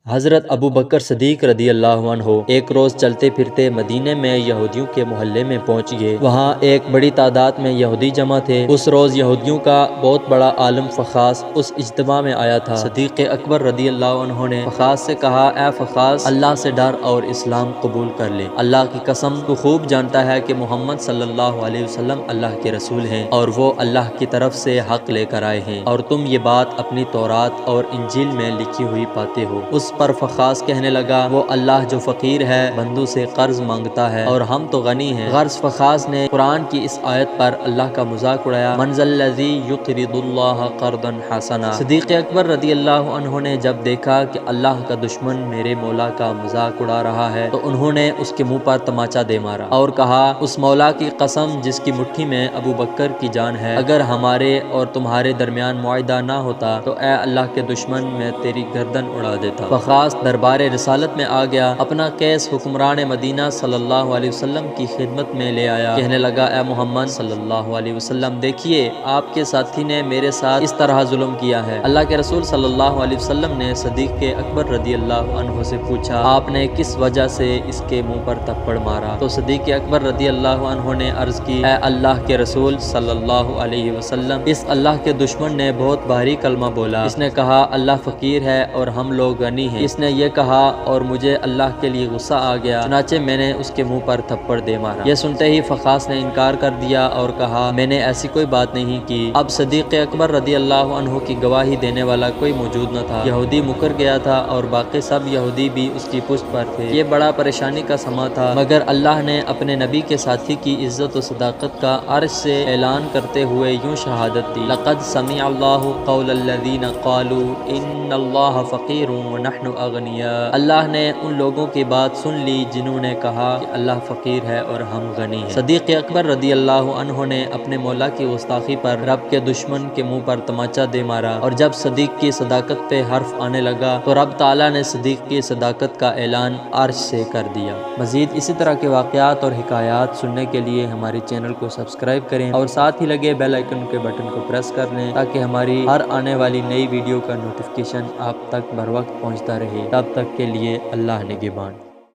حضرت ابو بکر صدیق رضی اللہ عنہ ایک روز چلتے پھرتے مدینے میں یہودیوں کے محلے میں پہنچ گئے۔ وہاں ایک بڑی تعداد میں یہودی جمع تھے۔ اس روز یہودیوں کا بہت بڑا عالم فخاص اس اجتماع میں آیا تھا۔ صدیق اکبر رضی اللہ عنہ نے فخاص سے کہا، اے فخاص، اللہ سے ڈر اور اسلام قبول کر لے۔ اللہ کی قسم، تو خوب جانتا ہے کہ محمد صلی اللہ علیہ وسلم اللہ کے رسول ہیں اور وہ اللہ کی طرف سے حق لے کر آئے ہیں، اور تم یہ بات اپنی تورات اور انجیل میں لکھی ہوئی پاتے ہو۔ اس پر فخاص کہنے لگا، وہ اللہ جو فقیر ہے، بندوں سے قرض مانگتا ہے اور ہم تو غنی ہیں۔ غرض فخاص نے قرآن کی اس آیت پر اللہ کا مذاق اڑایا، من ذا الذی یقرض اللہ قرضا حسنا۔ صدیق اکبر رضی اللہ عنہ نے جب دیکھا کہ اللہ کا دشمن میرے مولا کا مذاق اڑا رہا ہے تو انہوں نے اس کے منہ پر تماچا دے مارا اور کہا، اس مولا کی قسم جس کی مٹھی میں ابو بکر کی جان ہے، اگر ہمارے اور تمہارے درمیان معاہدہ نہ ہوتا تو اے اللہ کے دشمن، میں تیری گردن اڑا دیتا۔ فخاص دربار رسالت میں آ گیا، اپنا کیس حکمران مدینہ صلی اللہ علیہ وسلم کی خدمت میں لے آیا۔ کہنے لگا، اے محمد صلی اللہ علیہ وسلم، دیکھیے آپ کے ساتھی نے میرے ساتھ اس طرح ظلم کیا ہے۔ اللہ کے رسول صلی اللہ علیہ وسلم نے صدیق اکبر رضی اللہ عنہ سے پوچھا، آپ نے کس وجہ سے اس کے منہ پر تھپڑ مارا؟ تو صدیق اکبر رضی اللہ عنہ نے عرض کی، اے اللہ کے رسول صلی اللہ علیہ وسلم، اس اللہ کے دشمن نے بہت بھاری کلمہ بولا۔ اس نے کہا، اللہ فقیر ہے اور ہم لوگ غنی ہیں۔ اس نے یہ کہا اور مجھے اللہ کے لیے غصہ آ گیا، چنانچہ میں نے اس کے منہ پر تھپڑ دے مارا۔ یہ سنتے ہی فخاص نے انکار کر دیا اور کہا، میں نے ایسی کوئی بات نہیں کی۔ اب صدیق اکبر رضی اللہ عنہ کی گواہی دینے والا کوئی موجود نہ تھا۔ یہودی مکر گیا تھا اور باقی سب یہودی بھی اس کی پشت پر تھے۔ یہ بڑا پریشانی کا سما تھا، مگر اللہ نے اپنے نبی کے ساتھی کی عزت و صداقت کا عرش سے اعلان کرتے ہوئے یوں شہادت دی، لقد سمع اللہ قول الذین قالوا ان اللہ فقیر ونحن اغنیاء۔ اللہ نے ان لوگوں کی بات سن لی جنہوں نے کہا کہ اللہ فقیر ہے اور ہم غنی ہیں۔ صدیق اکبر رضی اللہ عنہ نے اپنے مولا کی گستاخی پر رب کے دشمن کے منہ پر تماچا دے مارا، اور جب صدیق کی صداقت پہ حرف آنے لگا تو رب تعالیٰ نے صدیق کی صداقت کا اعلان عرش سے کر دیا۔ مزید اسی طرح کے واقعات اور حکایات سننے کے لیے ہماری چینل کو سبسکرائب کریں اور ساتھ ہی لگے بیل آئیکن کے بٹن کو پریس کر لیں تاکہ ہماری ہر آنے والی نئی ویڈیو کا نوٹیفیکیشن آپ تک بر وقت پہنچتا رہے۔ تب تک کے لیے اللہ نگہبان۔